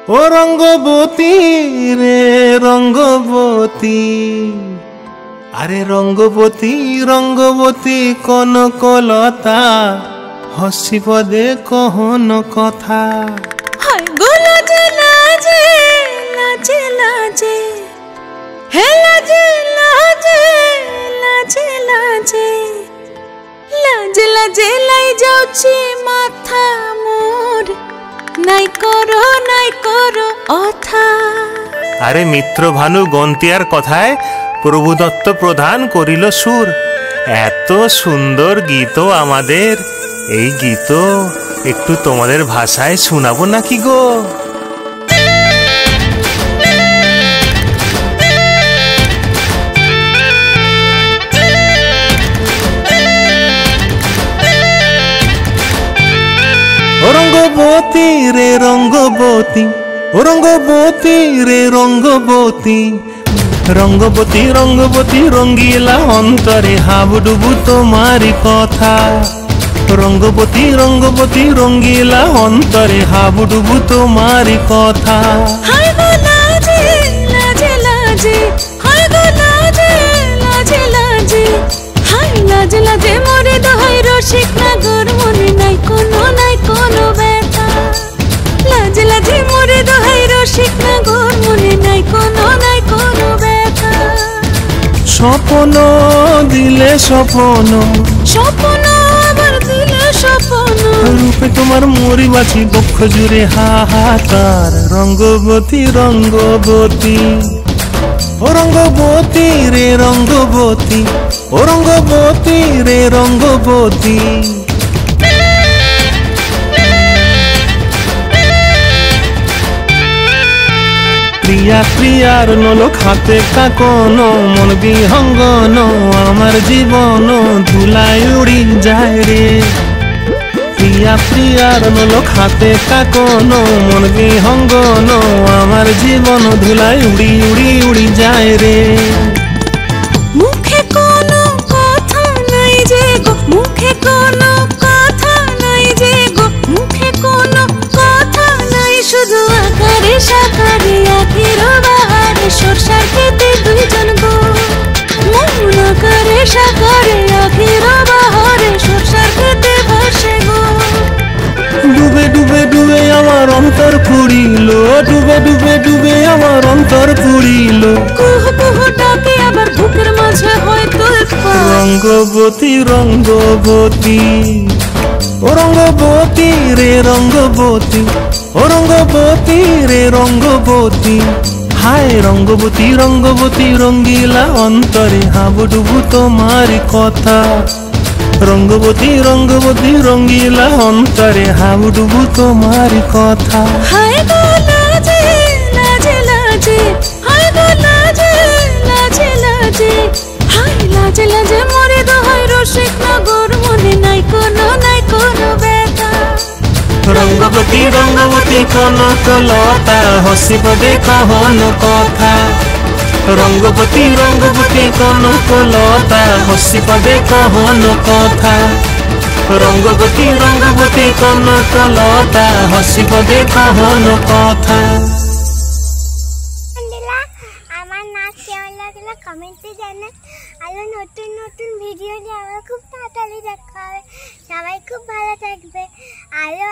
ও রঙ্গবতী রে রঙ্গবতী, আরে রঙ্গবতী রঙ্গবতী কনকলতা, হসিব দে কহন কথা। হায় গো লাজে লাজে লাজে লাজে, হে লাজে লাজে লাজে লাজে, লাজে লাজে লাই যাଉଛି মাথা মোর, নাই করো অথা। আরে মিত্র ভানু গন্তিয়ার কথায় প্রভু দত্ত প্রধান করিল সুর। এত সুন্দর গীত আমাদের, এই গীত একটু তোমাদের ভাষায় শোনাবো নাকি গো? ও রঙ্গবতী রে রঙ্গবতী, ও রঙ্গবতী রে রঙ্গবতী, রঙ্গবতী রঙ্গবতী রঙ্গিলা অন্তরে হাবুডুবু তোমারি কথা। রঙ্গবতী রঙ্গবতী রঙ্গিলা অন্তরে হাবুডুবু তোমারি কথা। হায় গো লাজে লাজে লাজে, হায় গো লাজে লাজে লাজে, হায় লাজে লাজে মোরে দোহাই রসিক নাগর, মনে নাই কোনো ব্যথা। লাজে লাজে মোরে দোহাই রসিক নাগর, মনে নাই কোনো ব্যথা। স্বপ্ন দিলে স্বপ্ন, স্বপ্ন আবার দিলে স্বপ্ন, রূপে তোমার মরি বাছি বক্ষ জুড়ে হাহাকার। রঙ্গবতী রঙ্গবতী, ও রঙ্গবতী রে রঙ্গবতী, ও রঙ্গবতী রে রঙ্গবতী। প্রিয়া প্রিয়ার নলো খাতে কাকন, মন বিহঙ্গন আমার জীবন ধুলায় উড়ি যায় রে। প্রিয়া প্রিয়ার নলো খাতে কাকন, মন বিহঙ্গন আমার জীবন ধুলায় উড়ি উড়ি উড়ি যায় রে। মুখে কোনো কথা নাই যে গো, মুখে কোনো কথা নাই যে গো, মুখে কোনো কথা নাই, শুধু আকারে সাকারে আখির বাহারে সরষার খেতে দুইজন গো। মন আকারে সাকারে আখির বাহারে সরষার খেতে ভাসে গো। ডুবে ডুবে ডুবে আমার অন্তর পুড়িল, ডুবে ডুবে ডুবে আমার অন্তর পুড়িল। কুহু কুহু ডাকে আবার বুকের মাঝে হয় তোলপাড়। রঙ্গবতী রঙ্গবতী, ও রঙ্গবতী রে রঙ্গবতী, ও রঙ্গবতী রে রঙ্গবতী। হায় রঙ্গবতী রঙ্গবতী রঙ্গিলা অন্তরে হাবুডুবু তোমারি কথা। রঙ্গবতী রঙ্গবতী রঙ্গিলা অন্তরে হাবুডুবু তোমারি কথা। হায় গো লাজে লাজে লাজে, হায় গো লাজে লাজে লাজে, হায় লাজে লাজে মোরে দোহাই রসিক নগর, মনে নাই কোনো ব্যথা। রঙ্গবতী রঙ্গবতী কনকলতা, হসিব দে কহন কথা। রঙ্গবতী রঙ্গবতী কনকলতা, হসিব দে কহন কথা। রঙ্গবতী রঙ্গবতী কনকলতা, হসিব দে কহন কথা। আমার নাচ কেমন লাগলো কমেন্টে জানান। আরো নতুন নতুন ভিডিও নিয়ে আমরা খুব তাড়াতাড়ি দেখা হবে। সবাই খুব ভালো থাকবে। আরো